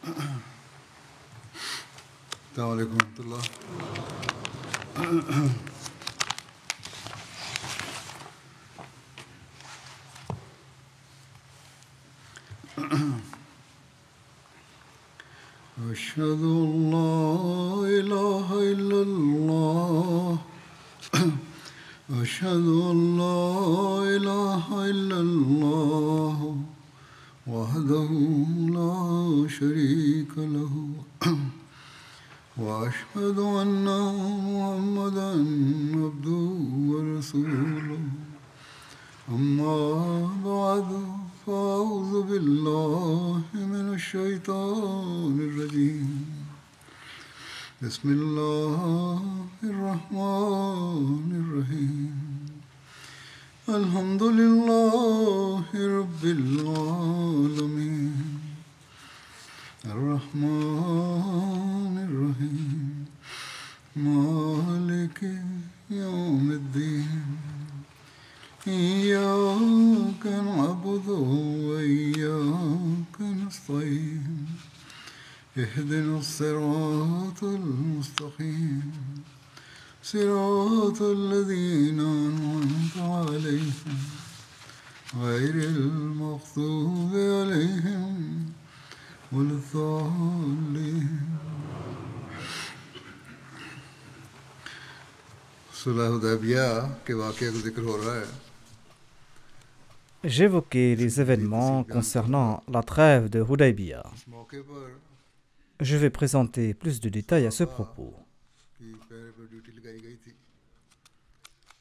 السلام عليكم ورحمة الله. أشهد أن لا إله إلا الله. أشهد أن لا إله إلا الله وحده لا شريك له. وأشهد أن محمدا عبده ورسوله. أما بعد فأعوذ بالله من الشيطان الرجيم. بسم الله الرحمن الرحيم. الحمد لله رب العالمين. الرحمن الرحيم. مالك يوم الدين. إياك نعبد وإياك نستعين. اهدنا الصراط المستقيم. صراط الذين أنعمت عليهم غير المغضوب عليهم ولا الضالين. सुलह हुदैबिया के वाक़े का जिक्र हो रहा है. J'évoquais les événements concernant la trêve de Hudaybiya. Je vais présenter plus de détails à ce propos.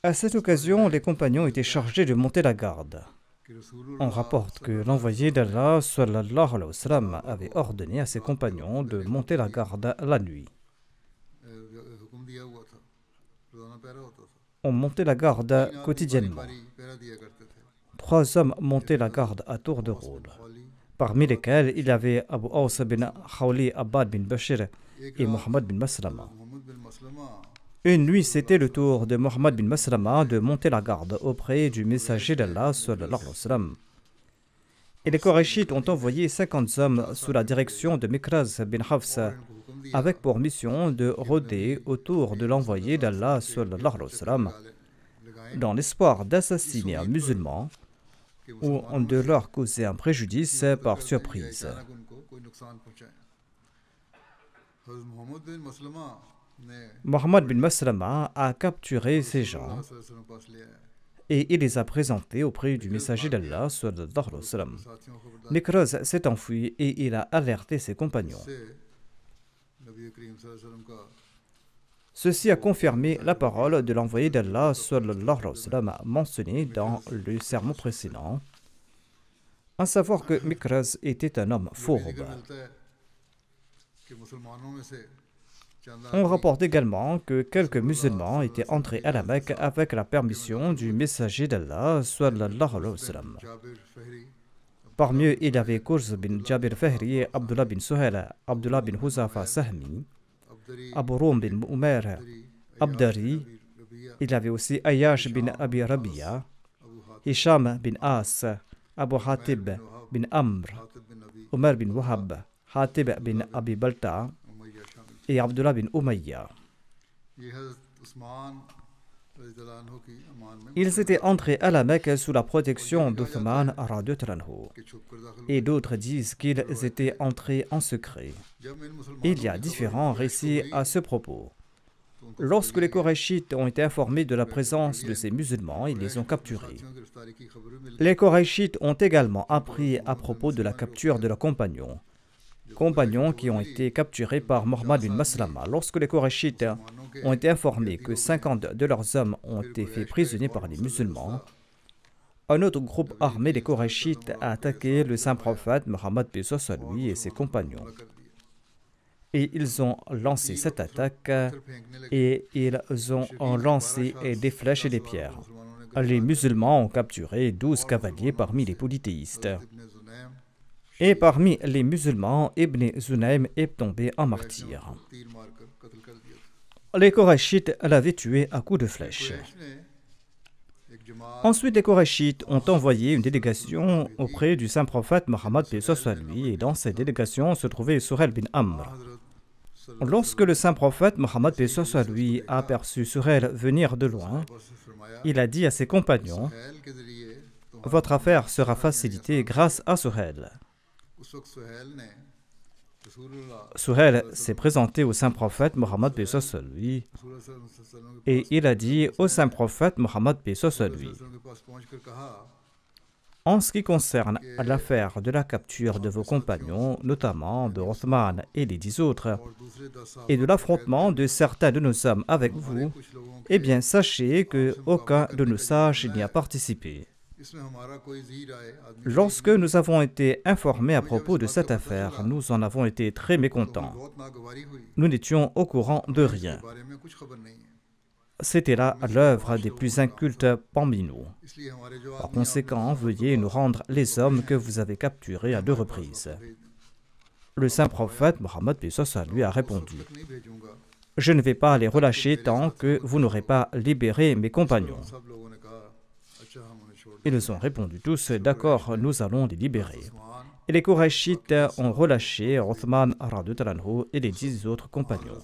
À cette occasion, les compagnons étaient chargés de monter la garde. On rapporte que l'envoyé d'Allah sallallahu alayhi wa sallam avait ordonné à ses compagnons de monter la garde la nuit. On montait la garde quotidiennement. 3 hommes montaient la garde à tour de rôle, parmi lesquels il y avait Abu Aws bin Khawli Abbad bin Bashir et Muhammad bin Maslama. Une nuit, c'était le tour de Muhammad bin Maslama de monter la garde auprès du messager d'Allah sallallahu alayhi wa sallam. Et les Qurayshites ont envoyé 50 hommes sous la direction de Mikraz bin Hafs avec pour mission de rôder autour de l'envoyé d'Allah sallallahu alayhi wa sallam dans l'espoir d'assassiner un musulman ou de leur causer un préjudice par surprise. Muhammad bin Maslama a capturé ces gens et il les a présentés auprès du messager d'Allah sallallahu alayhi wa sallam. Mikraz s'est enfui et il a alerté ses compagnons. Ceci a confirmé la parole de l'envoyé d'Allah sallallahu alayhi wa sallam mentionnée dans le sermon précédent, à savoir que Mikraz était un homme fourbe. On rapporte également que quelques musulmans étaient entrés à la Mecque avec la permission du messager d'Allah sallallahu alayhi wa sallam. Parmi eux, il y avait Kurz bin Jabir Fahri, Abdullah bin Suhail, Abdullah bin Huzafa Sahmi, Abu Rum bin Umair Abdari. Il y avait aussi Ayyash bin Abi Rabia, Hisham bin As, Abu Hatib bin Amr, Umar bin Wahab, Hatib bin Abi Balta et Abdullah bin Umayya. Ils étaient entrés à la Mecque sous la protection d'Uthman radhiyallahu anhu. Et d'autres disent qu'ils étaient entrés en secret. Il y a différents récits à ce propos. Lorsque les Qurayshites ont été informés de la présence de ces musulmans, ils les ont capturés. Les Qurayshites ont également appris à propos de la capture de leurs compagnons qui ont été capturés par Muhammad bin Maslama. Lorsque les Qurayshites ont été informés que 50 de leurs hommes ont été faits prisonniers par les musulmans, un autre groupe armé des Qurayshites a attaqué le saint prophète Muhammad bin lui et ses compagnons. Et ils ont lancé cette attaque et ils ont lancé des flèches et des pierres. Les musulmans ont capturé 12 cavaliers parmi les polythéistes. Et parmi les musulmans, Ibn Zunaym est tombé en martyr. Les Qurayshites l'avaient tué à coups de flèche. Ensuite, les Qurayshites ont envoyé une délégation auprès du saint prophète Mohammed paix soit sur lui, et dans cette délégation se trouvait Suhail bin Amr. Lorsque le saint prophète Mohammed paix soit sur lui a aperçu Suhail venir de loin, il a dit à ses compagnons: votre affaire sera facilitée grâce à Suhail. Suhail s'est présenté au saint prophète Mohammed paix soit sur lui, et il a dit au saint prophète Mohammed paix soit sur lui: en ce qui concerne l'affaire de la capture de vos compagnons, notamment de Othman et les 10 autres, et de l'affrontement de certains de nos hommes avec vous, eh bien sachez qu'aucun de nos sages n'y a participé. Lorsque nous avons été informés à propos de cette affaire, nous en avons été très mécontents. Nous n'étions au courant de rien. C'était là l'œuvre des plus incultes parmi nous. Par conséquent, veuillez nous rendre les hommes que vous avez capturés à 2 reprises. Le saint prophète Mohammed paix soit sur lui a répondu: je ne vais pas les relâcher tant que vous n'aurez pas libéré mes compagnons. Ils ont répondu tous: d'accord, nous allons les libérer. Et les Qurayshites ont relâché Othman et les 10 autres compagnons.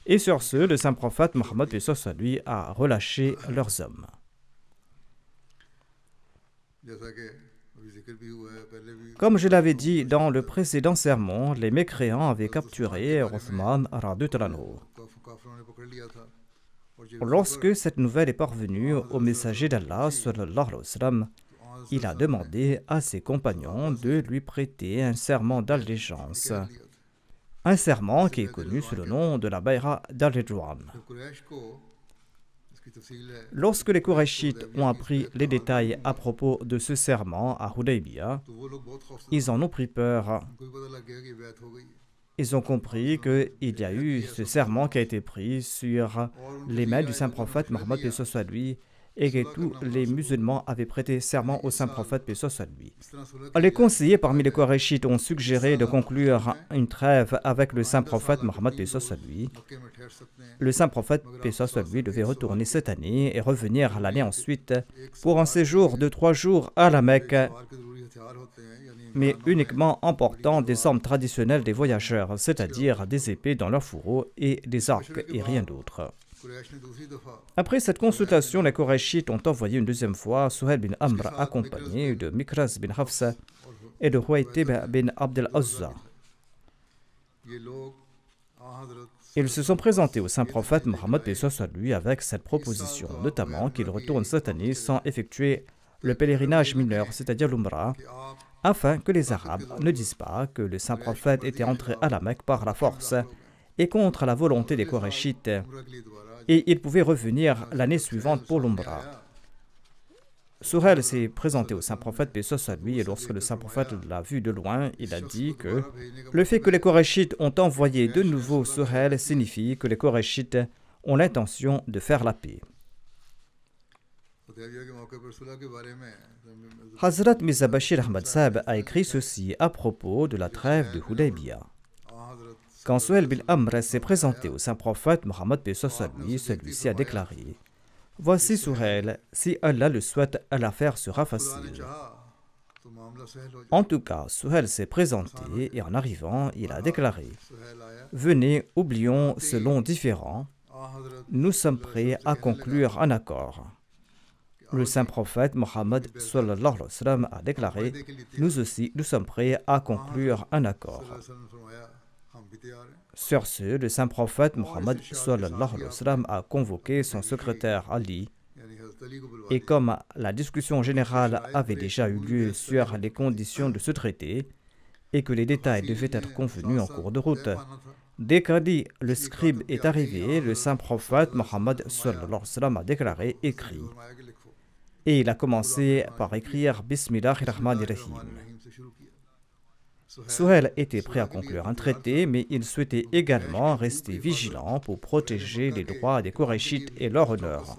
Et sur ce, le saint prophète Mohammed paix soit sur lui a relâché leurs hommes. Comme je l'avais dit dans le précédent sermon, les mécréants avaient capturé Othman. Lorsque cette nouvelle est parvenue au messager d'Allah, il a demandé à ses compagnons de lui prêter un serment d'allégeance, un serment qui est connu sous le nom de la Bayra d'Al-Ridwan. Lorsque les Qurayshites ont appris les détails à propos de ce serment à Hudaybiyah, ils en ont pris peur. Ils ont compris qu'il y a eu ce serment qui a été pris sur les mains du saint prophète Mohammed paix soit sur lui, et que tous les musulmans avaient prêté serment au saint prophète paix soit sur lui. Les conseillers parmi les Qurayshites ont suggéré de conclure une trêve avec le saint prophète Mohammed paix soit sur lui. Le saint prophète paix soit sur lui devait retourner cette année et revenir l'année ensuite pour un séjour de 3 jours à la Mecque, mais uniquement en portant des armes traditionnelles des voyageurs, c'est-à-dire des épées dans leurs fourreaux et des arcs et rien d'autre. Après cette consultation, les Qurayshites ont envoyé une deuxième fois Suhail bin Amr accompagné de Mikraz bin Hafsa et de Huwaytib bin Abd al-Uzza. Ils se sont présentés au saint prophète Mohammed paix soit sur lui avec cette proposition, notamment qu'il retourne cette année sans effectuer le pèlerinage mineur, c'est-à-dire l'Umrah, afin que les Arabes ne disent pas que le saint prophète était entré à la Mecque par la force et contre la volonté des Qurayshites, et il pouvait revenir l'année suivante pour l'Umrah. Suhail s'est présenté au saint prophète paix soit sur lui, et lorsque le saint prophète l'a vu de loin, il a dit que le fait que les Qurayshites ont envoyé de nouveau Suhail signifie que les Qurayshites ont l'intention de faire la paix. Hazrat Mirza Bashir Ahmad Sahib a écrit ceci à propos de la trêve de Hudaybiyah. Quand Suhail bin Amr s'est présenté au saint prophète Mohammed paix soit sur lui, celui-ci a déclaré: voici Suhail, si Allah le souhaite, l'affaire sera facile. En tout cas, Suhail s'est présenté et en arrivant, il a déclaré: venez, oublions ce long différend, nous sommes prêts à conclure un accord. Le saint prophète Mohammed a déclaré: nous aussi, nous sommes prêts à conclure un accord. Sur ce, le saint prophète Mohammed a convoqué son secrétaire Ali, et comme la discussion générale avait déjà eu lieu sur les conditions de ce traité et que les détails devaient être convenus en cours de route, dès qu'Ali le scribe est arrivé, le saint prophète Mohammed a déclaré: écrit. Et il a commencé par écrire Bismillahirrahmanirrahim. Suhail était prêt à conclure un traité, mais il souhaitait également rester vigilant pour protéger les droits des Qurayshites et leur honneur.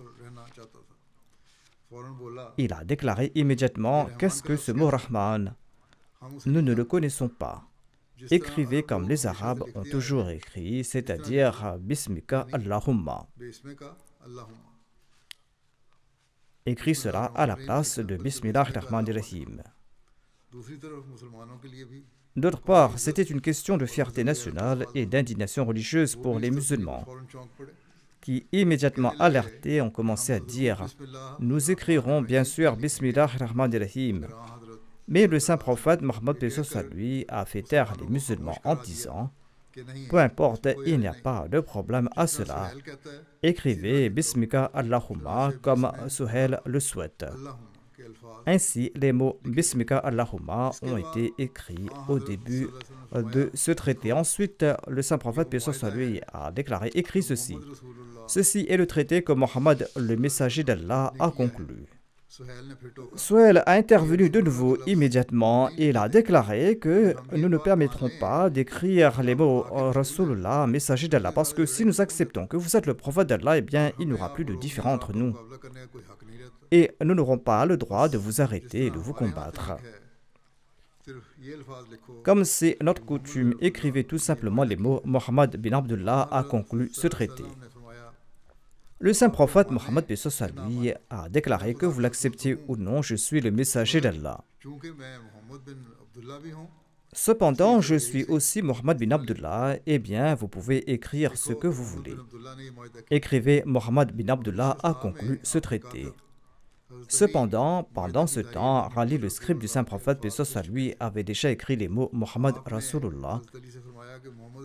Il a déclaré immédiatement: qu'est-ce que ce mot Rahman? Nous ne le connaissons pas. Écrivez comme les Arabes ont toujours écrit, c'est-à-dire Bismika Allahumma. écrit cela à la place de Bismillahir-Rahmanir-Rahim. D'autre part, c'était une question de fierté nationale et d'indignation religieuse pour les musulmans, qui, immédiatement alertés, ont commencé à dire « Nous écrirons bien sûr Bismillahir-Rahmanir-Rahim ». Mais le saint prophète Mohammed lui a fait taire les musulmans en disant « Peu importe, il n'y a pas de problème à cela. Écrivez Bismika Allahumma comme Suhail le souhaite. » Ainsi, les mots Bismika Allahumma ont été écrits au début de ce traité. Ensuite, le saint prophète lui a déclaré écrit ceci. Ceci est le traité que Mohammed, le messager d'Allah, a conclu. Suhail a intervenu de nouveau immédiatement et il a déclaré que nous ne permettrons pas d'écrire les mots Rasulullah, messager d'Allah, parce que si nous acceptons que vous êtes le prophète d'Allah, eh bien il n'y aura plus de différence entre nous. Et nous n'aurons pas le droit de vous arrêter et de vous combattre. Comme c'est notre coutume, écrivez tout simplement les mots Mohammed bin Abdullah a conclu ce traité. Le saint prophète Mohammed lui a déclaré que vous l'acceptiez ou non, je suis le messager d'Allah. Cependant, je suis aussi Mohammed bin Abdullah, eh bien, vous pouvez écrire ce que vous voulez. Écrivez Mohammed bin Abdullah a conclu ce traité. Cependant, pendant ce temps, Ali, le scribe du saint prophète, lui, avait déjà écrit les mots Mohammed Rasulullah.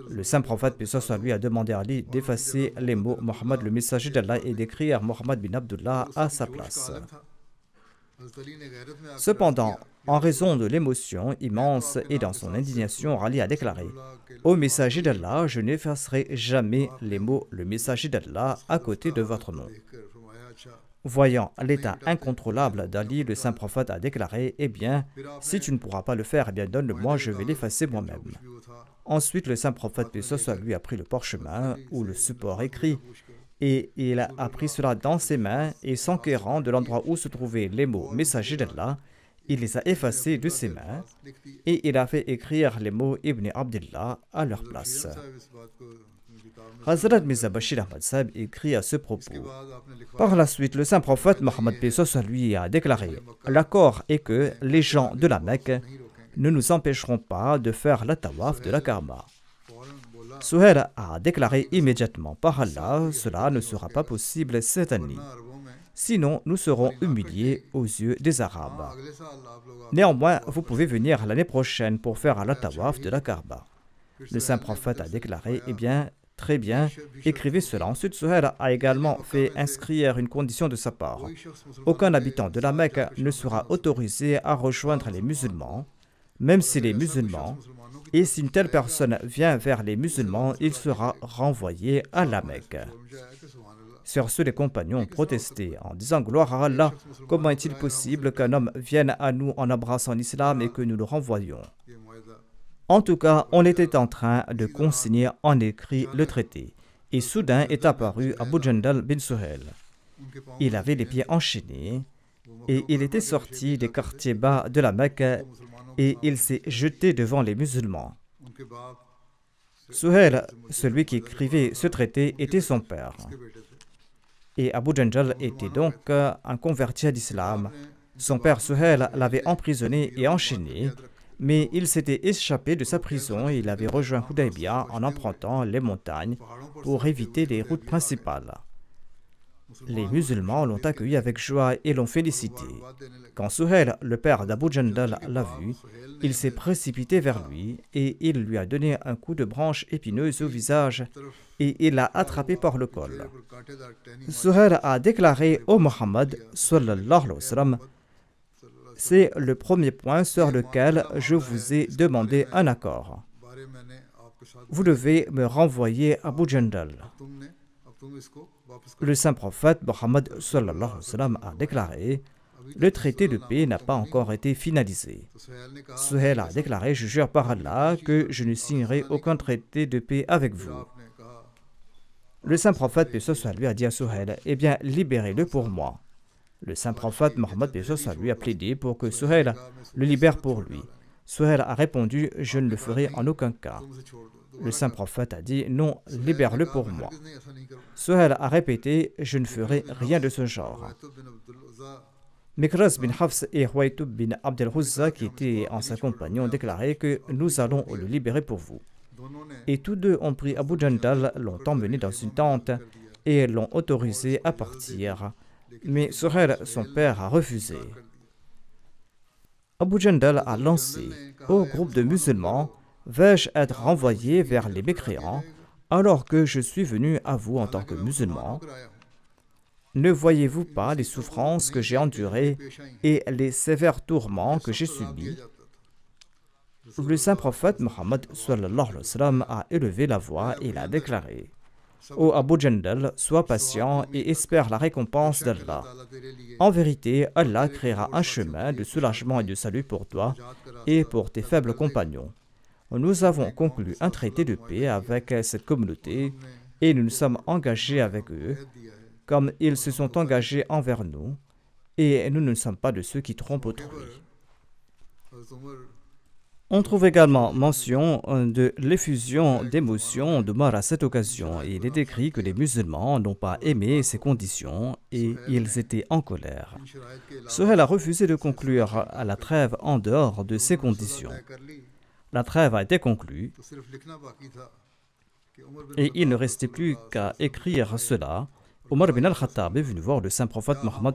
Le saint prophète, lui, a demandé à Ali d'effacer les mots Mohammed, le messager d'Allah, et d'écrire Mohammed bin Abdullah à sa place. Cependant, en raison de l'émotion immense et dans son indignation, Ali a déclaré « Ô messager d'Allah, je n'effacerai jamais les mots le messager d'Allah à côté de votre nom. » Voyant l'état incontrôlable d'Ali, le saint prophète a déclaré « Eh bien, si tu ne pourras pas le faire, eh bien donne-le-moi, je vais l'effacer moi-même. » Ensuite, le saint prophète lui a pris le parchemin ou le support écrit et il a pris cela dans ses mains et s'enquérant de l'endroit où se trouvaient les mots « messager d'Allah », il les a effacés de ses mains et il a fait écrire les mots « Ibn Abdillah » à leur place. Hazrat Mirza Bashir Ahmad Sahib écrit à ce propos. Par la suite, le saint prophète Mohammed lui a déclaré « L'accord est que les gens de la Mecque ne nous empêcheront pas de faire la tawaf de la Kaaba. » Suhail a déclaré immédiatement « Par Allah, cela ne sera pas possible cette année. Sinon, nous serons humiliés aux yeux des Arabes. Néanmoins, vous pouvez venir l'année prochaine pour faire la tawaf de la Kaaba. » Le saint prophète a déclaré « Eh bien, très bien, écrivez cela. » Ensuite, Suhail a également fait inscrire une condition de sa part. Aucun habitant de la Mecque ne sera autorisé à rejoindre les musulmans, même si les musulmans, et si une telle personne vient vers les musulmans, il sera renvoyé à la Mecque. Sur ce, les compagnons ont protesté en disant « Gloire à Allah, comment est-il possible qu'un homme vienne à nous en embrassant l'islam et que nous le renvoyions ?» En tout cas, on était en train de consigner en écrit le traité. Et soudain est apparu Abu Jandal bin Suhail. Il avait les pieds enchaînés et il était sorti des quartiers bas de la Mecque et il s'est jeté devant les musulmans. Suhail, celui qui écrivait ce traité, était son père. Et Abu Jandal était donc un converti à l'islam. Son père Suhail l'avait emprisonné et enchaîné, mais il s'était échappé de sa prison et il avait rejoint Hudaybiyah en empruntant les montagnes pour éviter les routes principales. Les musulmans l'ont accueilli avec joie et l'ont félicité. Quand Suhail, le père d'Abu Jandal, l'a vu, il s'est précipité vers lui et il lui a donné un coup de branche épineuse au visage et il l'a attrapé par le col. Suhail a déclaré au Muhammad sallallahu alayhi wa sallam, c'est le premier point sur lequel je vous ai demandé un accord. Vous devez me renvoyer à Abu Jandal. Le saint prophète Mohammed sallallahu alayhi wa sallam a déclaré le traité de paix n'a pas encore été finalisé. Suhail a déclaré je jure par Allah que je ne signerai aucun traité de paix avec vous. Le saint prophète lui a dit à Suhail eh bien libérez-le pour moi. Le saint prophète Mohammed lui a plaidé pour que Suhail le libère pour lui. Suhail a répondu, je ne le ferai en aucun cas. Le saint prophète a dit, non, libère-le pour moi. Suhail a répété, je ne ferai rien de ce genre. Mikraz bin Hafs et Huwaytub bin Abd al-Uzza, qui étaient anciens compagnons, ont déclaré que nous allons le libérer pour vous. Et tous deux ont pris Abu Jandal, l'ont emmené dans une tente et l'ont autorisé à partir. Mais Suhail, son père, a refusé. Abu Jandal a lancé au groupe de musulmans, vais-je être renvoyé vers les mécréants alors que je suis venu à vous en tant que musulman? Ne voyez-vous pas les souffrances que j'ai endurées et les sévères tourments que j'ai subis? Le saint prophète Mohammed a élevé la voix et il a déclaré: Ô Abu Jandal, sois patient et espère la récompense d'Allah. En vérité, Allah créera un chemin de soulagement et de salut pour toi et pour tes faibles compagnons. Nous avons conclu un traité de paix avec cette communauté et nous nous sommes engagés avec eux comme ils se sont engagés envers nous, et nous ne sommes pas de ceux qui trompent autrui. On trouve également mention de l'effusion d'émotions d'Omar à cette occasion, et il est écrit que les musulmans n'ont pas aimé ces conditions et ils étaient en colère. Suhail a refusé de conclure à la trêve en dehors de ces conditions. La trêve a été conclue et il ne restait plus qu'à écrire cela. Omar bin al-Khattab est venu voir le saint prophète Mohammed,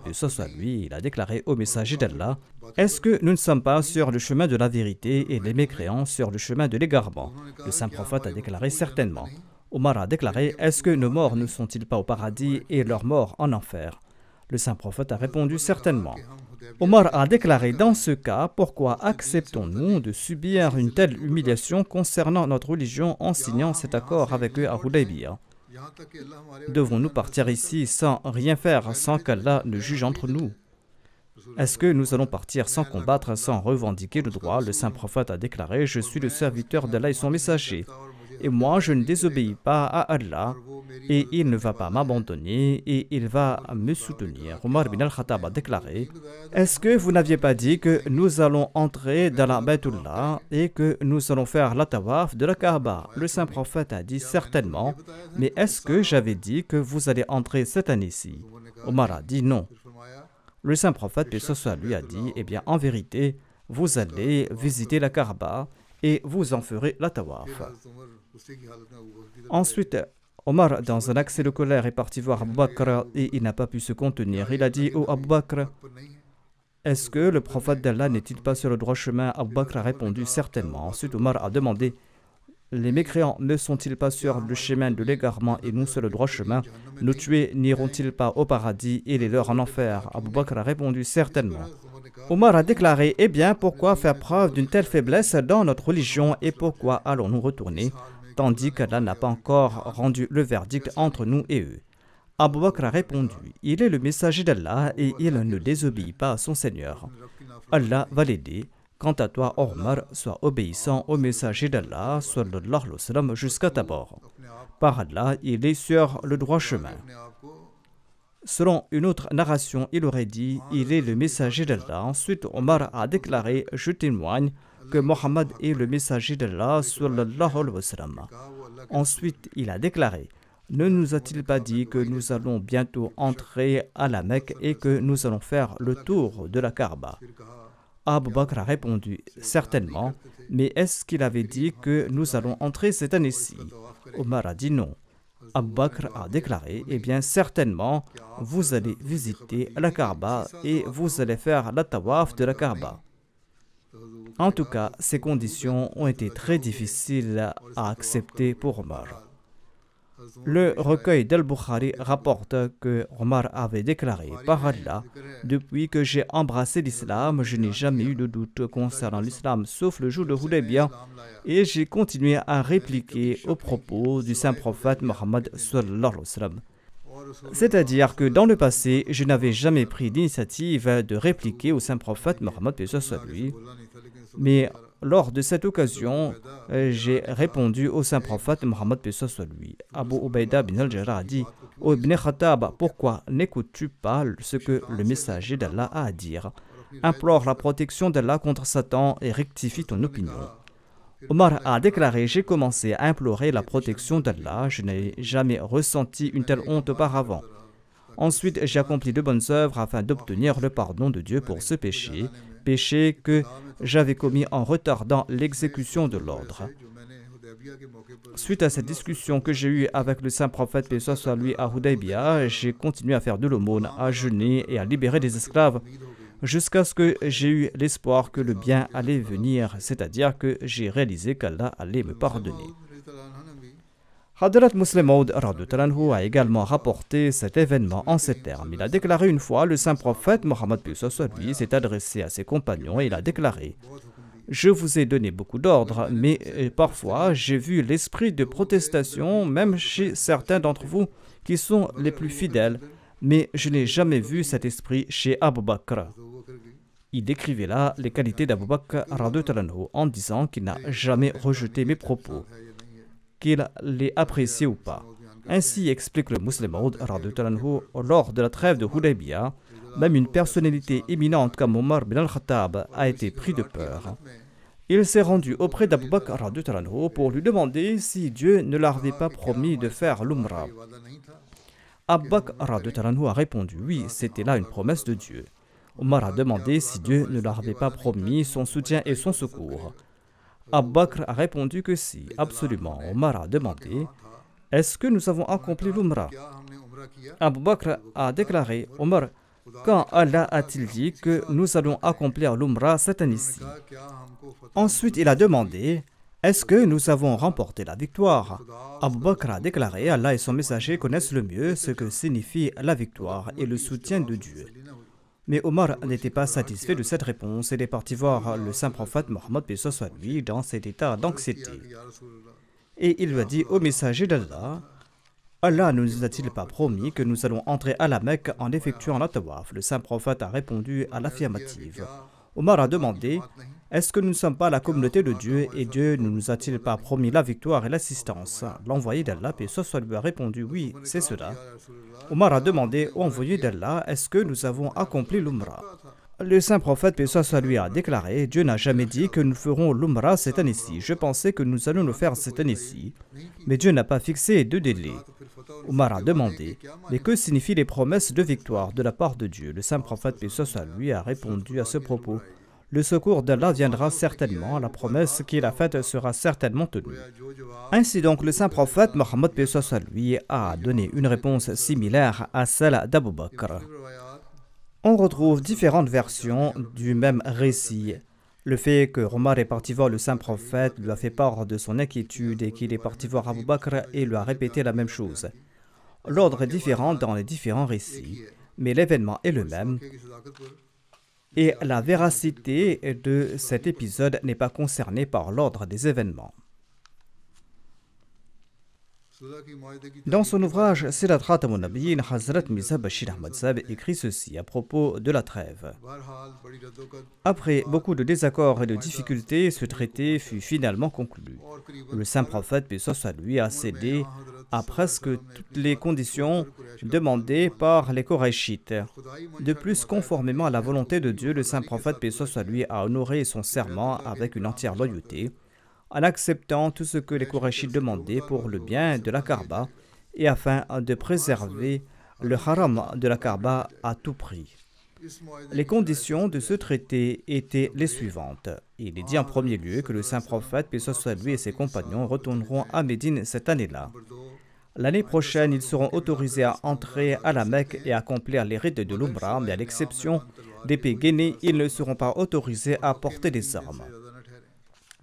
lui. Il a déclaré au messager d'Allah: est-ce que nous ne sommes pas sur le chemin de la vérité et les mécréants sur le chemin de l'égarement? Le saint prophète a déclaré: certainement. Omar a déclaré: est-ce que nos morts ne sont-ils pas au paradis et leurs morts en enfer? Le saint prophète a répondu: certainement. Omar a déclaré: dans ce cas, pourquoi acceptons-nous de subir une telle humiliation concernant notre religion en signant cet accord avec eux à Hudaybiyah? Devons-nous partir ici sans rien faire, sans qu'Allah ne juge entre nous? Est-ce que nous allons partir sans combattre, sans revendiquer le droit? Le saint prophète a déclaré: je suis le serviteur d'Allah et son messager, et moi je ne désobéis pas à Allah, et il ne va pas m'abandonner, et il va me soutenir. Omar bin al-Khattab a déclaré: est-ce que vous n'aviez pas dit que nous allons entrer dans la Baytullah et que nous allons faire la tawaf de la Kaaba? Le saint prophète a dit: certainement, mais est-ce que j'avais dit que vous allez entrer cette année-ci? Omar a dit: non. Le saint prophète, paix soit lui, a dit: eh bien, en vérité, vous allez visiter la Kaaba et vous en ferez la tawaf. Ensuite, Omar, dans un accès de colère, est parti voir Abu Bakr et il n'a pas pu se contenir. Il a dit: oh Abu Bakr, est-ce que le prophète d'Allah n'est-il pas sur le droit chemin? Abu Bakr a répondu: certainement. Ensuite, Omar a demandé: les mécréants ne sont-ils pas sur le chemin de l'égarement et nous sur le droit chemin? Nos tués n'iront-ils pas au paradis et les leurs en enfer? Abu Bakr a répondu: certainement. Omar a déclaré: eh bien, pourquoi faire preuve d'une telle faiblesse dans notre religion et pourquoi allons-nous retourner tandis qu'Allah n'a pas encore rendu le verdict entre nous et eux? Abu Bakr a répondu: il est le messager d'Allah et il ne désobéit pas à son Seigneur. Allah va l'aider. Quant à toi, Omar, sois obéissant au messager d'Allah sallallahu alayhi wa sallam jusqu'à ta mort. Par Allah, il est sur le droit chemin. Selon une autre narration, il aurait dit: il est le messager d'Allah. Ensuite, Omar a déclaré: je témoigne que Mohammed est le messager d'Allah sallallahu alayhi wa sallam. Ensuite, il a déclaré: ne nous a-t-il pas dit que nous allons bientôt entrer à la Mecque et que nous allons faire le tour de la Kaaba? Abu Bakr a répondu: certainement, mais est-ce qu'il avait dit que nous allons entrer cette année-ci? Omar a dit non. Abu Bakr a déclaré: eh bien, certainement, vous allez visiter la Kaaba et vous allez faire la tawaf de la Kaaba. En tout cas, ces conditions ont été très difficiles à accepter pour Omar. Le recueil d'Al-Bukhari rapporte que Omar avait déclaré: par Allah, depuis que j'ai embrassé l'islam, je n'ai jamais eu de doute concernant l'islam, sauf le jour de Hudaybiyah, et j'ai continué à répliquer aux propos du saint prophète Mohammed sallallahu alayhi wa sallam. C'est-à-dire que dans le passé, je n'avais jamais pris l'initiative de répliquer au saint prophète Mohammed paix soit lui, mais lors de cette occasion, j'ai répondu au saint prophète Mohammed paix soit lui. Abu Ubaïda bin al-Jarrah a dit: ô Ibn Khattab, pourquoi n'écoutes-tu pas ce que le messager d'Allah a à dire? implore la protection d'Allah contre Satan et rectifie ton opinion. Omar a déclaré: j'ai commencé à implorer la protection d'Allah, je n'ai jamais ressenti une telle honte auparavant. Ensuite, j'ai accompli de bonnes œuvres afin d'obtenir le pardon de Dieu pour ce péché, péché que j'avais commis en retardant l'exécution de l'ordre. Suite à cette discussion que j'ai eue avec le saint prophète, paix soit sur lui, à Hudaybiyah, j'ai continué à faire de l'aumône, à jeûner et à libérer des esclaves, jusqu'à ce que j'ai eu l'espoir que le bien allait venir, c'est-à-dire que j'ai réalisé qu'Allah allait me pardonner. Hadrat Muslim Maud a également rapporté cet événement en ces termes. Il a déclaré une fois: le saint prophète Mohammed lui s'est adressé à ses compagnons et il a déclaré: je vous ai donné beaucoup d'ordres, mais parfois j'ai vu l'esprit de protestation même chez certains d'entre vous qui sont les plus fidèles, mais je n'ai jamais vu cet esprit chez Abu Bakr. Il décrivait là les qualités d'Abu Bakr en disant qu'il n'a jamais rejeté mes propos, qu'il les appréciait ou pas. Ainsi explique le Muslim Maud lors de la trêve de Hudaybiyah, même une personnalité éminente comme Omar bin al-Khattab a été pris de peur. Il s'est rendu auprès d'Abu Bakr pour lui demander si Dieu ne leur avait pas promis de faire l'Umrah. Abu Bakr a répondu: oui, c'était là une promesse de Dieu. Omar a demandé si Dieu ne leur avait pas promis son soutien et son secours. Abu Bakr a répondu que si, absolument. Omar a demandé: est-ce que nous avons accompli l'Umrah? Abu Bakr a déclaré: Omar, quand Allah a-t-il dit que nous allons accomplir l'Umrah cette année-ci? Ensuite, il a demandé: est-ce que nous avons remporté la victoire? Abu Bakr a déclaré: Allah et son messager connaissent le mieux ce que signifie la victoire et le soutien de Dieu. Mais Omar n'était pas satisfait de cette réponse et est parti voir le saint prophète Mohammed lui dans cet état d'anxiété. Et il lui a dit: ô messager d'Allah, Allah ne nous a-t-il pas promis que nous allons entrer à la Mecque en effectuant la tawaf? Le saint prophète a répondu à l'affirmative. Omar a demandé: est-ce que nous ne sommes pas la communauté de Dieu et Dieu ne nous a-t-il pas promis la victoire et l'assistance? L'envoyé d'Allah, paix soit sur lui, a répondu: oui, c'est cela. Omar a demandé: ô envoyé d'Allah, est-ce que nous avons accompli l'Umrah? Le saint prophète, paix soit sur lui, a déclaré: Dieu n'a jamais dit que nous ferons l'Umrah cette année-ci. Je pensais que nous allions le faire cette année-ci, mais Dieu n'a pas fixé de délai. Omar a demandé: mais que signifient les promesses de victoire de la part de Dieu? Le saint prophète, paix soit sur lui, a répondu à ce propos: le secours d'Allah viendra certainement, la promesse qu'il a faite sera certainement tenue. Ainsi donc, le saint prophète Mohammed lui a donné une réponse similaire à celle d'Abu Bakr. On retrouve différentes versions du même récit. Le fait que Omar est parti voir le saint prophète lui a fait part de son inquiétude et qu'il est parti voir Abu Bakr et lui a répété la même chose. L'ordre est différent dans les différents récits, mais l'événement est le même. Et la véracité de cet épisode n'est pas concernée par l'ordre des événements. Dans son ouvrage Sirat Khatamun Nabiyyin, Hazrat Mirza Bashir Ahmad Sahib écrit ceci à propos de la trêve. Après beaucoup de désaccords et de difficultés, ce traité fut finalement conclu. Le saint prophète, paix soit sur lui, a cédé à presque toutes les conditions demandées par les Koraïchites. De plus, conformément à la volonté de Dieu, le saint prophète, paix soit sur lui, a honoré son serment avec une entière loyauté, en acceptant tout ce que les Koraïchites demandaient pour le bien de la Kaaba et afin de préserver le haram de la Kaaba à tout prix. Les conditions de ce traité étaient les suivantes. Il est dit en premier lieu que le saint prophète, paix soit sur lui, et ses compagnons retourneront à Médine cette année-là. L'année prochaine, ils seront autorisés à entrer à la Mecque et à accomplir les rites de l'Umrah, mais à l'exception d'épées gainées, ils ne seront pas autorisés à porter des armes.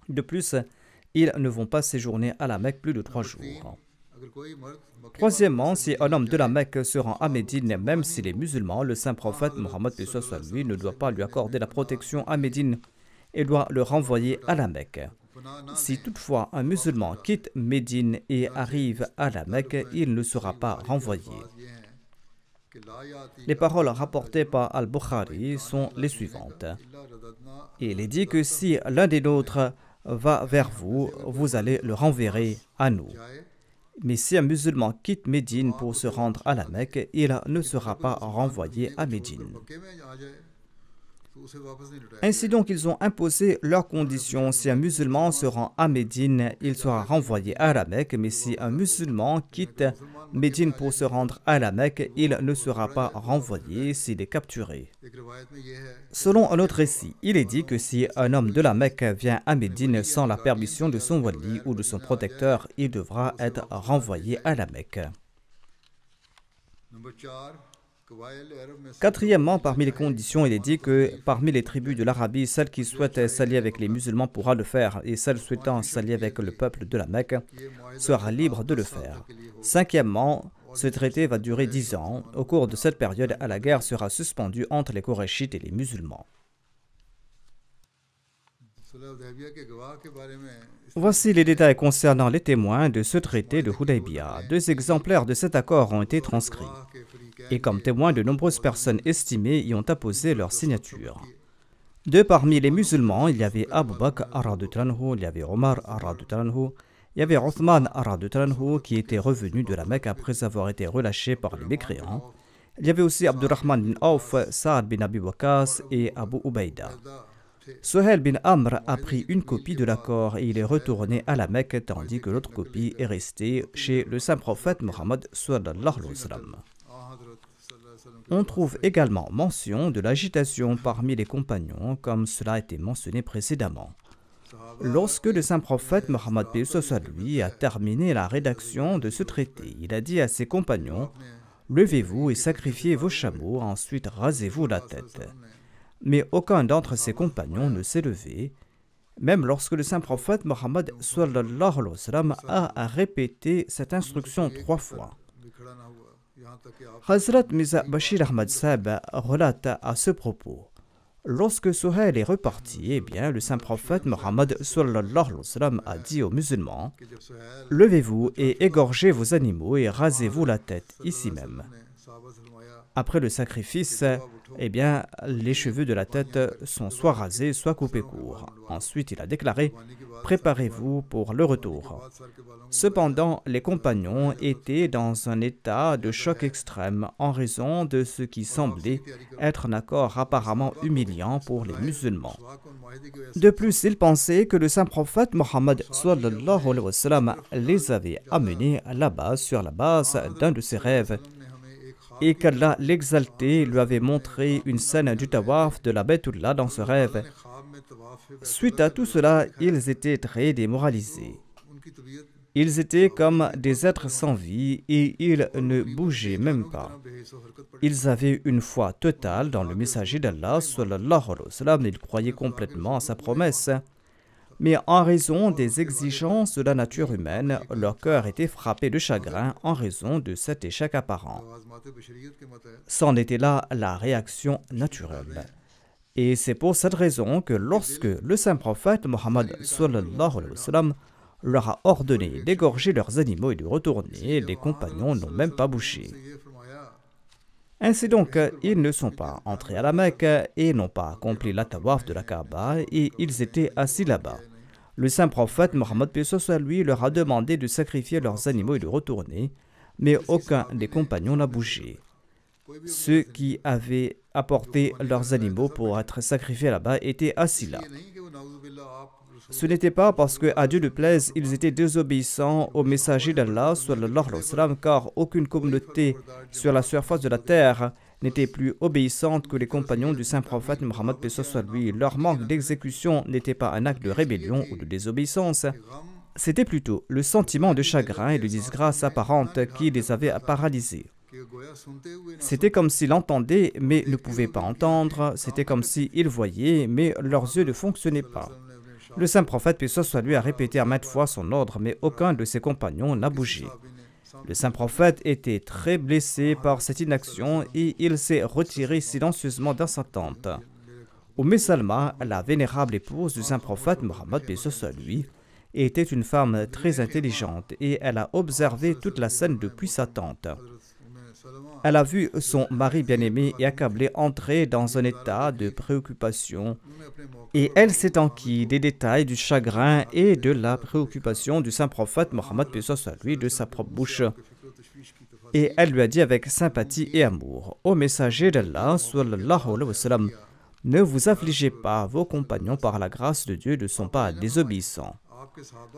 De plus, ils ne vont pas séjourner à la Mecque plus de 3 jours. Troisièmement, si un homme de la Mecque se rend à Médine, même s'il est musulman, le saint prophète Mohammed lui ne doit pas lui accorder la protection à Médine et doit le renvoyer à la Mecque. Si toutefois un musulman quitte Médine et arrive à la Mecque, il ne sera pas renvoyé. Les paroles rapportées par Al-Bukhari sont les suivantes. Il est dit que si l'un des nôtres va vers vous, vous allez le renverrer à nous. Mais si un musulman quitte Médine pour se rendre à la Mecque, il ne sera pas renvoyé à Médine. Ainsi donc, ils ont imposé leurs conditions. Si un musulman se rend à Médine, il sera renvoyé à la Mecque, mais si un musulman quitte Médine pour se rendre à la Mecque, il ne sera pas renvoyé s'il est capturé. Selon un autre récit, il est dit que si un homme de la Mecque vient à Médine sans la permission de son wali ou de son protecteur, il devra être renvoyé à la Mecque. Quatrièmement, parmi les conditions, il est dit que parmi les tribus de l'Arabie, celle qui souhaite s'allier avec les musulmans pourra le faire, et celle souhaitant s'allier avec le peuple de la Mecque sera libre de le faire. Cinquièmement, ce traité va durer 10 ans. Au cours de cette période, la guerre sera suspendue entre les Korachites et les musulmans. Voici les détails concernant les témoins de ce traité de Hudaybiyah. 2 exemplaires de cet accord ont été transcrits. Et comme témoins, de nombreuses personnes estimées y ont apposé leur signature. Parmi les musulmans, il y avait Abu Bakr il y avait Omar il y avait Othman qui était revenu de la Mecque après avoir été relâché par les mécréants. Il y avait aussi Abdurrahman bin Auf, Saad bin Abi Waqas et Abu Ubaïda. Suhail bin Amr a pris une copie de l'accord et il est retourné à la Mecque tandis que l'autre copie est restée chez le saint prophète Mohammed sallallahu alayhi wa sallam. On trouve également mention de l'agitation parmi les compagnons, comme cela a été mentionné précédemment. Lorsque le saint prophète Mohammed lui a terminé la rédaction de ce traité, il a dit à ses compagnons: « Levez-vous et sacrifiez vos chameaux, ensuite rasez-vous la tête. » Mais aucun d'entre ses compagnons ne s'est levé, même lorsque le saint prophète Mohammed a répété cette instruction 3 fois. Hazrat Mirza Bashir Ahmad Sahib relate à ce propos: lorsque Suhail est reparti, le saint prophète Mohammed a dit aux musulmans: levez-vous et égorgez vos animaux et rasez-vous la tête ici même. Après le sacrifice, les cheveux de la tête sont soit rasés, soit coupés courts. Ensuite, il a déclaré: préparez-vous pour le retour. Cependant, les compagnons étaient dans un état de choc extrême en raison de ce qui semblait être un accord apparemment humiliant pour les musulmans. De plus, ils pensaient que le saint prophète Mohammed les avait amenés là-bas sur la base d'un de ses rêves, et qu'Allah l'exalté lui avait montré une scène du tawaf de la Baytullah dans ce rêve. Suite à tout cela, ils étaient très démoralisés. Ils étaient comme des êtres sans vie et ils ne bougeaient même pas. Ils avaient une foi totale dans le messager d'Allah, ils croyaient complètement à sa promesse. Mais en raison des exigences de la nature humaine, leur cœur était frappé de chagrin en raison de cet échec apparent. C'en était là la réaction naturelle. Et c'est pour cette raison que lorsque le saint prophète Mohammed leur a ordonné d'égorger leurs animaux et de retourner, les compagnons n'ont même pas bougé. Ainsi donc, ils ne sont pas entrés à la Mecque et n'ont pas accompli la tawaf de la Kaaba et ils étaient assis là-bas. Le saint prophète Mohammed lui leur a demandé de sacrifier leurs animaux et de retourner, mais aucun des compagnons n'a bougé. Ceux qui avaient apporté leurs animaux pour être sacrifiés là-bas étaient assis là. Ce n'était pas parce que, à Dieu ne plaise, ils étaient désobéissants au messager d'Allah, car aucune communauté sur la surface de la terre n'était plus obéissante que les compagnons du saint prophète Mohammed lui. Leur manque d'exécution n'était pas un acte de rébellion ou de désobéissance. C'était plutôt le sentiment de chagrin et de disgrâce apparente qui les avait paralysés. C'était comme s'ils entendaient mais ne pouvaient pas entendre. C'était comme s'ils voyaient mais leurs yeux ne fonctionnaient pas. Le saint prophète, paix soit lui, a répété à maintes fois son ordre, mais aucun de ses compagnons n'a bougé. Le saint prophète était très blessé par cette inaction et il s'est retiré silencieusement dans sa tente. Salma, la vénérable épouse du saint prophète Mohammed, paix soit lui, était une femme très intelligente et elle a observé toute la scène depuis sa tente. Elle a vu son mari bien-aimé et accablé entrer dans un état de préoccupation et elle s'est enquis des détails du chagrin et de la préoccupation du saint prophète Mohammed lui de sa propre bouche. Et elle lui a dit avec sympathie et amour: Ô messager d'Allah, Ne vous affligez pas, vos compagnons par la grâce de Dieu ne sont pas désobéissants.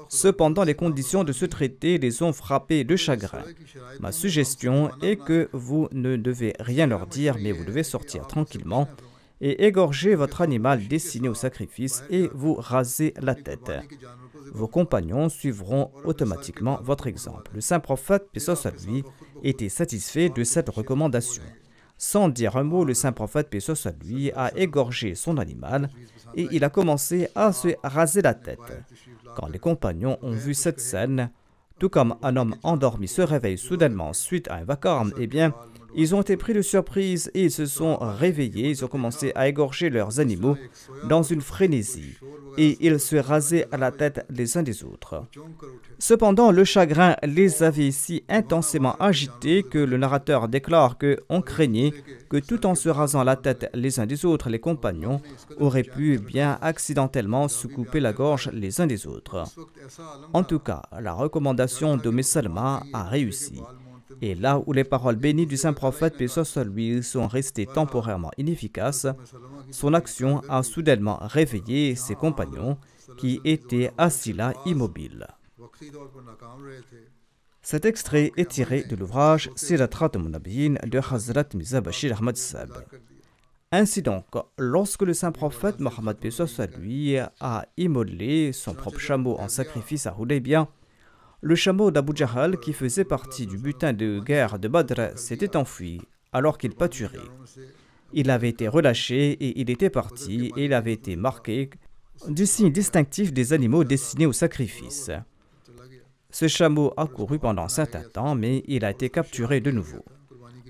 Cependant, les conditions de ce traité les ont frappés de chagrin. Ma suggestion est que vous ne devez rien leur dire, mais vous devez sortir tranquillement et égorger votre animal destiné au sacrifice et vous raser la tête. Vos compagnons suivront automatiquement votre exemple. Le saint prophète, paix soit sur lui, était satisfait de cette recommandation. Sans dire un mot, le saint prophète, paix soit sur lui, a égorgé son animal et il a commencé à se raser la tête. Quand les compagnons ont vu cette scène, tout comme un homme endormi se réveille soudainement suite à un vacarme, eh bien, ils ont été pris de surprise et ils se sont réveillés, ils ont commencé à égorger leurs animaux dans une frénésie et ils se rasaient à la tête les uns des autres. Cependant, le chagrin les avait si intensément agités que le narrateur déclare qu'on craignait que tout en se rasant la tête les uns des autres, les compagnons auraient pu bien accidentellement se couper la gorge les uns des autres. En tout cas, la recommandation de Salma a réussi. Et là où les paroles bénies du saint prophète, paix soit sur lui, sont restées temporairement inefficaces, son action a soudainement réveillé ses compagnons qui étaient assis là immobiles. Cet extrait est tiré de l'ouvrage Sirat Khatamun Nabiyyin de Hazrat Mirza Bashir Ahmad Saheb. Ainsi donc, lorsque le saint prophète Mohammed paix soit sur lui a immolé son propre chameau en sacrifice à Hudaybiyah, le chameau d'Abu Jahal, qui faisait partie du butin de guerre de Badr, s'était enfui alors qu'il pâturait. Il avait été relâché et il était parti et il avait été marqué du signe distinctif des animaux destinés au sacrifice. Ce chameau a couru pendant un certain temps, mais il a été capturé de nouveau.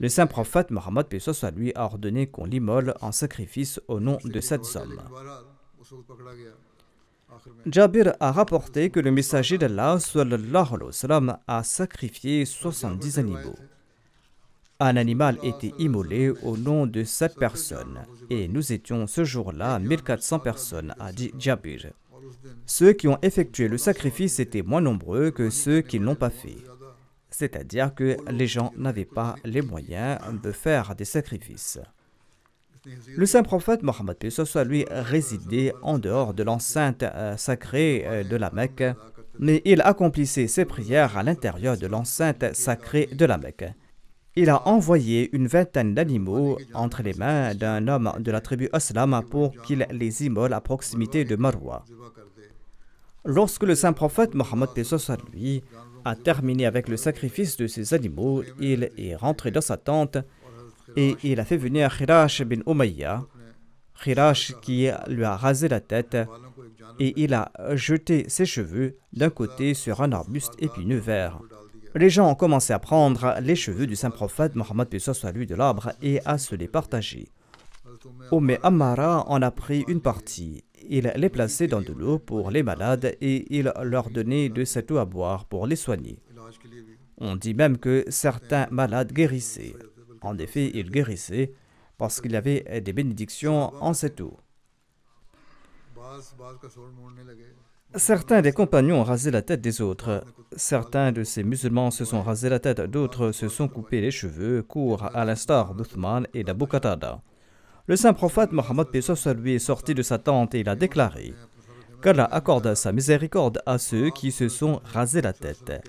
Le saint prophète Mohammed paix soit sur lui a ordonné qu'on l'immole en sacrifice au nom de cette somme. Jabir a rapporté que le messager d'Allah sallallahu alayhi wa sallam a sacrifié 70 animaux. Un animal était immolé au nom de 7 personnes et nous étions ce jour-là 1400 personnes, a dit Jabir. Ceux qui ont effectué le sacrifice étaient moins nombreux que ceux qui ne l'ont pas fait. C'est-à-dire que les gens n'avaient pas les moyens de faire des sacrifices. Le saint prophète Mohammed paix soit sur lui résidait en dehors de l'enceinte sacrée de la Mecque, mais il accomplissait ses prières à l'intérieur de l'enceinte sacrée de la Mecque. Il a envoyé une vingtaine d'animaux entre les mains d'un homme de la tribu Aslam pour qu'il les immole à proximité de Marwa. Lorsque le saint prophète Mohammed paix soit sur lui a terminé avec le sacrifice de ces animaux, il est rentré dans sa tente et il a fait venir Khirash bin Umayya, Khirash qui lui a rasé la tête et il a jeté ses cheveux d'un côté sur un arbuste épineux vert. Les gens ont commencé à prendre les cheveux du saint prophète Mohammed paix soit sur lui de l'arbre et à se les partager. Ammara en a pris une partie. Il les plaçait dans de l'eau pour les malades et il leur donnait de cette eau à boire pour les soigner. On dit même que certains malades guérissaient. En effet, ils guérissaient parce qu'il y avait des bénédictions en cette eau. Certains des compagnons ont rasé la tête des autres. Certains de ces musulmans se sont rasé la tête, d'autres se sont coupés les cheveux courts à l'instar d'Uthman et d'Abu Qatada. Le saint prophète Mohammed paix soit sur lui est sorti de sa tente et il a déclaré qu'Allah accorde sa miséricorde à ceux qui se sont rasé la tête.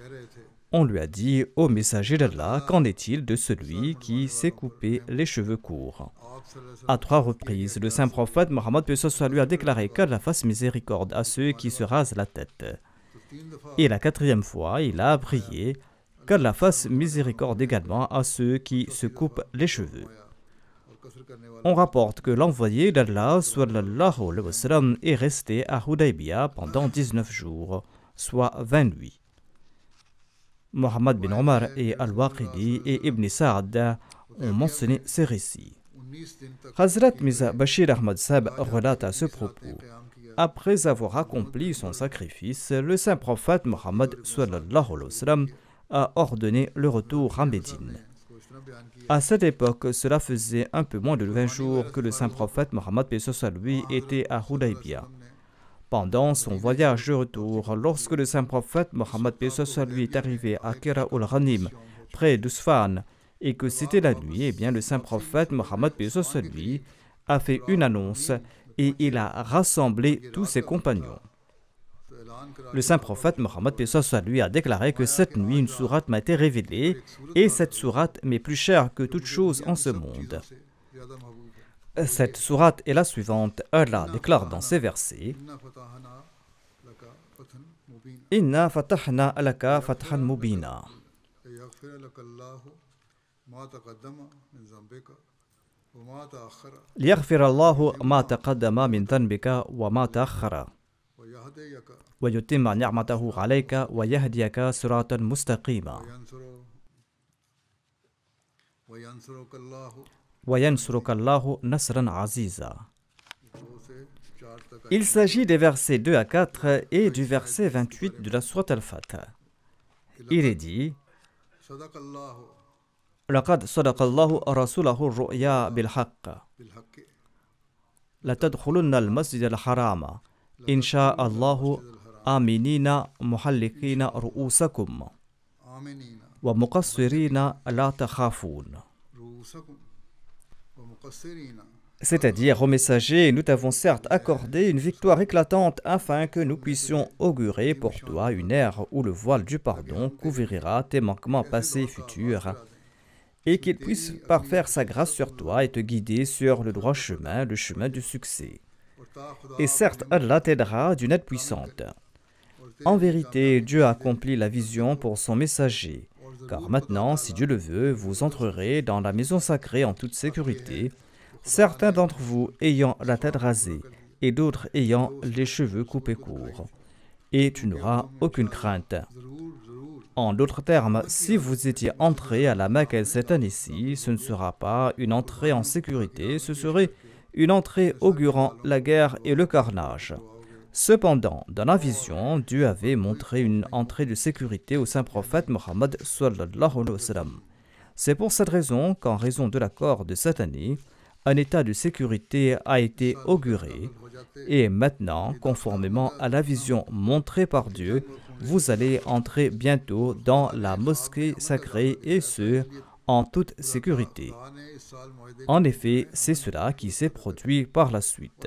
On lui a dit, ô messager d'Allah, qu'en est-il de celui qui s'est coupé les cheveux courts? À 3 reprises, le saint prophète Mohammed paix soit sur lui a déclaré qu'Allah fasse miséricorde à ceux qui se rasent la tête. Et la 4e fois, il a prié qu'Allah fasse miséricorde également à ceux qui se coupent les cheveux. On rapporte que l'envoyé d'Allah sallallahu alayhi wa sallam est resté à Hudaybiyah pendant 19 jours, soit 20 nuits. Mohammed bin Omar et Al-Waqidi et Ibn Sa'ad ont mentionné ces récits. Hazrat Mirza Bashir Ahmad Saheb relate à ce propos. Après avoir accompli son sacrifice, le saint prophète Mohammed sallallahu alayhi wa sallam a ordonné le retour à Médine. À cette époque, cela faisait un peu moins de 20 jours que le saint prophète Mohammed paix soit sur lui était à Hudaybiyah. Pendant son voyage de retour, lorsque le saint prophète Mohammed paix soit sur lui est arrivé à Kira ul-Ghanim, près d'Usfan, et que c'était la nuit, eh bien le saint prophète Mohammed paix soit sur lui a fait une annonce et il a rassemblé tous ses compagnons. Le saint prophète Mohammed lui a déclaré que cette nuit une sourate m'a été révélée et cette sourate m'est plus chère que toute chose en ce monde. Cette sourate est la suivante. Allah déclare dans ces versets: Inna fatahna alaka fathan mubina. ليغفر الله ما تقدم من ذنبك وما تأخر ويتم نعمته عليك ويهديك صراطا مستقيما وينصرك الله نصرا عزيزا. Il s'agit des versets 2 à 4 et du verset 28 de la sourate Al-Fath. Il est dit: لقد صدق الله رسوله الرؤيا بالحق لتدخلن المسجد الحرام إن شاء الله آمنين محلقين رؤوسكم ومقصرين لا تخافون. C'est-à-dire, ô messager, nous t'avons certes accordé une victoire éclatante afin que nous puissions augurer pour toi une ère où le voile du pardon couvrira tes manquements passés et futurs, et qu'il puisse parfaire sa grâce sur toi et te guider sur le droit chemin, le chemin du succès. Et certes, Allah t'aidera d'une aide puissante. En vérité, Dieu a accompli la vision pour son messager, car maintenant, si Dieu le veut, vous entrerez dans la maison sacrée en toute sécurité, certains d'entre vous ayant la tête rasée et d'autres ayant les cheveux coupés courts, et tu n'auras aucune crainte. En d'autres termes, si vous étiez entré à la Mecque cette année-ci, ce ne sera pas une entrée en sécurité, ce serait une entrée augurant la guerre et le carnage. Cependant, dans la vision, Dieu avait montré une entrée de sécurité au saint prophète Mohammed sallallahu alayhi wa sallam. C'est pour cette raison qu'en raison de l'accord de cette année, un état de sécurité a été auguré et maintenant, conformément à la vision montrée par Dieu, vous allez entrer bientôt dans la mosquée sacrée et ce, en toute sécurité. En effet, c'est cela qui s'est produit par la suite.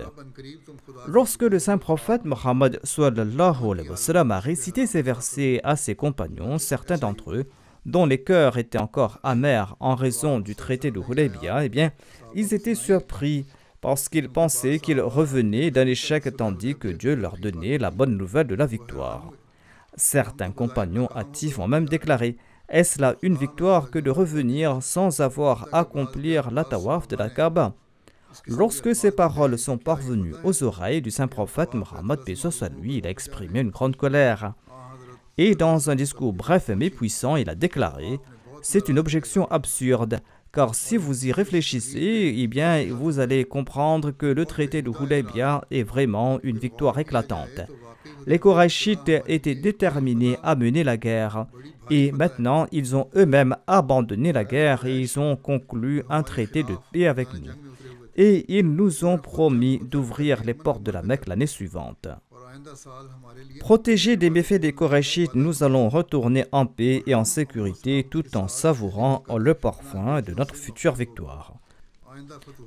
Lorsque le saint prophète Mohammed sallallahu alayhi wa sallam a récité ces versets à ses compagnons, certains d'entre eux, dont les cœurs étaient encore amers en raison du traité de Hudaybiyah, eh bien, ils étaient surpris parce qu'ils pensaient qu'ils revenaient d'un échec tandis que Dieu leur donnait la bonne nouvelle de la victoire. Certains compagnons hâtifs ont même déclaré: est-ce là une victoire que de revenir sans avoir accompli la tawaf de la Kaaba? Lorsque ces paroles sont parvenues aux oreilles du saint prophète Mohammed, paix soit lui, il a exprimé une grande colère. Et dans un discours bref mais puissant, il a déclaré: c'est une objection absurde, car si vous y réfléchissez, eh bien, vous allez comprendre que le traité de Hudaybiyah est vraiment une victoire éclatante. Les Korachites étaient déterminés à mener la guerre, et maintenant ils ont eux-mêmes abandonné la guerre et ils ont conclu un traité de paix avec nous. Et ils nous ont promis d'ouvrir les portes de la Mecque l'année suivante. Protégés des méfaits des Korachites, nous allons retourner en paix et en sécurité tout en savourant le parfum de notre future victoire.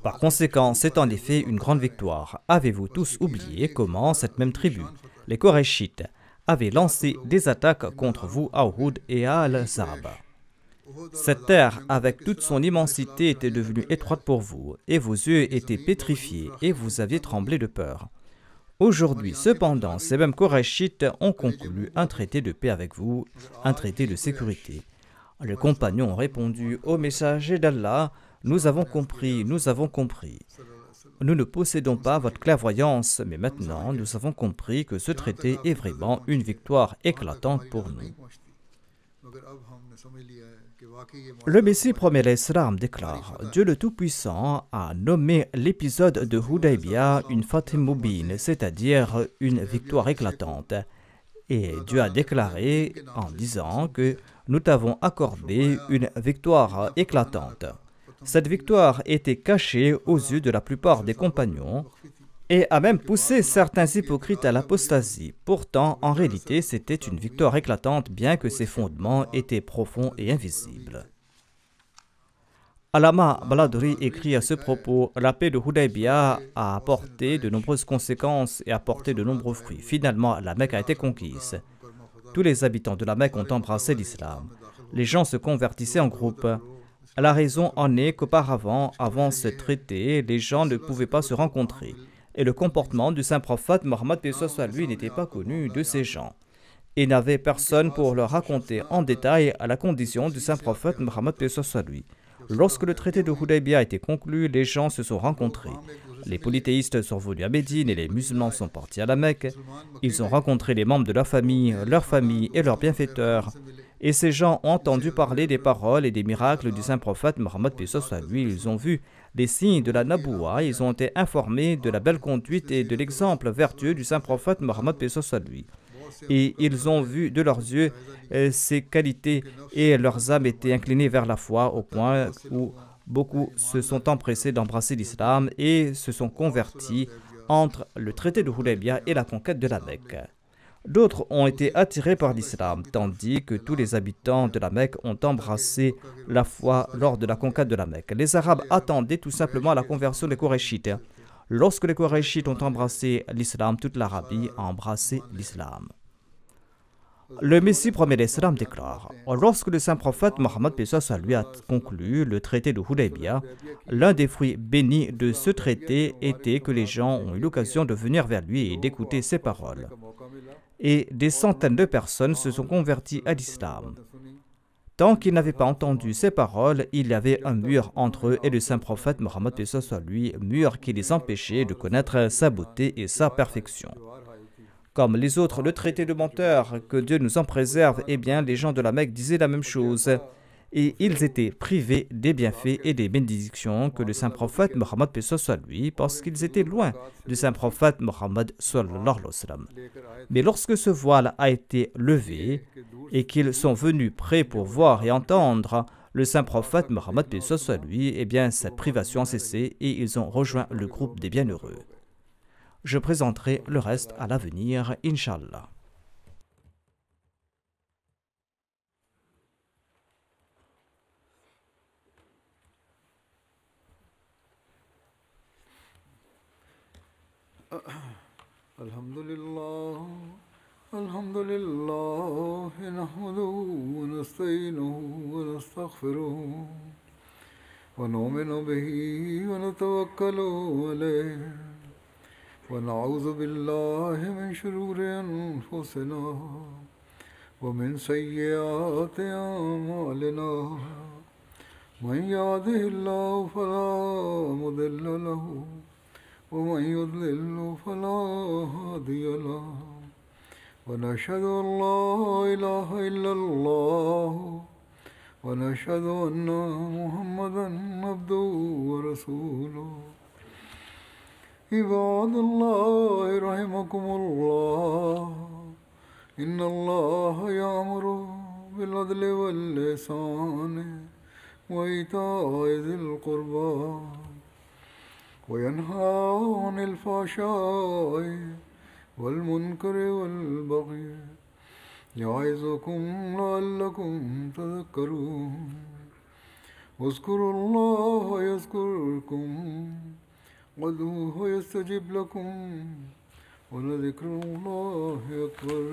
Par conséquent, c'est en effet une grande victoire. Avez-vous tous oublié comment cette même tribu, les Korachites, avait lancé des attaques contre vous à Uhud et à Al-Zarab? Cette terre, avec toute son immensité, était devenue étroite pour vous, et vos yeux étaient pétrifiés, et vous aviez tremblé de peur. Aujourd'hui, cependant, ces mêmes Korachites ont conclu un traité de paix avec vous, un traité de sécurité. Les compagnons ont répondu: ô messager d'Allah, nous avons compris, nous avons compris. Nous ne possédons pas votre clairvoyance, mais maintenant nous avons compris que ce traité est vraiment une victoire éclatante pour nous. Le Messie premier l'Islam déclare: Dieu le Tout-Puissant a nommé l'épisode de Hudaybiyah une Fath Mubin, c'est-à-dire une victoire éclatante. Et Dieu a déclaré en disant que nous t'avons accordé une victoire éclatante. Cette victoire était cachée aux yeux de la plupart des compagnons et a même poussé certains hypocrites à l'apostasie. Pourtant, en réalité, c'était une victoire éclatante, bien que ses fondements étaient profonds et invisibles. Allama Baladri écrit à ce propos: la paix de Hudaybiyah a apporté de nombreuses conséquences et apporté de nombreux fruits. Finalement, la Mecque a été conquise. Tous les habitants de la Mecque ont embrassé l'islam. Les gens se convertissaient en groupe. La raison en est qu'auparavant, avant ce traité, les gens ne pouvaient pas se rencontrer. Et le comportement du saint prophète Mohammed lui n'était pas connu de ces gens. Et n'avait personne pour leur raconter en détail la condition du saint prophète Mohammed lui. Lorsque le traité de Hudaybiyah a été conclu, les gens se sont rencontrés. Les polythéistes sont venus à Médine et les musulmans sont partis à la Mecque. Ils ont rencontré les membres de leur famille et leurs bienfaiteurs. Et ces gens ont entendu parler des paroles et des miracles du saint prophète Mohammed lui. Ils ont vu les signes de la Naboua, ils ont été informés de la belle conduite et de l'exemple vertueux du saint prophète Mohammed lui. Et ils ont vu de leurs yeux ses qualités et leurs âmes étaient inclinées vers la foi au point où beaucoup se sont empressés d'embrasser l'islam et se sont convertis entre le traité de Hudaybiyah et la conquête de la Mecque. D'autres ont été attirés par l'islam, tandis que tous les habitants de la Mecque ont embrassé la foi lors de la conquête de la Mecque. Les Arabes attendaient tout simplement la conversion des Qurayshites. Lorsque les Qurayshites ont embrassé l'islam, toute l'Arabie a embrassé l'islam. Le Messie promet l'islam déclare: lorsque le saint prophète Mohammed lui a conclu le traité de Hudaybiyah, l'un des fruits bénis de ce traité était que les gens ont eu l'occasion de venir vers lui et d'écouter ses paroles. Et des centaines de personnes se sont converties à l'islam. Tant qu'ils n'avaient pas entendu ces paroles, il y avait un mur entre eux et le saint prophète Mohammed lui, mur qui les empêchait de connaître sa beauté et sa perfection. Comme les autres, le traité de menteur, que Dieu nous en préserve, eh bien, les gens de la Mecque disaient la même chose. Et ils étaient privés des bienfaits et des bénédictions que le saint prophète Mohammed lui, parce qu'ils étaient loin du saint prophète Mohammed sallallahu alayhi wa sallam. Mais lorsque ce voile a été levé et qu'ils sont venus prêts pour voir et entendre le saint prophète Mohammed lui, eh bien, cette privation a cessé et ils ont rejoint le groupe des bienheureux. Je présenterai le reste à l'avenir, Inch'Allah. Alhamdulillah, alhamdulillah, nahmaduhu wa nasta'inuhu wa nastaghfiruh wa nu'minu bihi wa natawakkalu alayh. ونعوذ بالله من شرور أنفسنا ومن سيئات أعمالنا من يهده الله فلا مضل له ومن يضلل فلا هادي له ونشهد أن لا إله إلا الله ونشهد أن محمدا عبده ورسوله عباد الله رحمكم الله إن الله يأمر بالعدل والإحسان وإيتاء ذي القربى وينهى عن الفحشاء والمنكر والبغي يعظكم لعلكم تذكرون واذكروا الله يذكركم وادعوه يستجب لكم ولذكر الله أكبر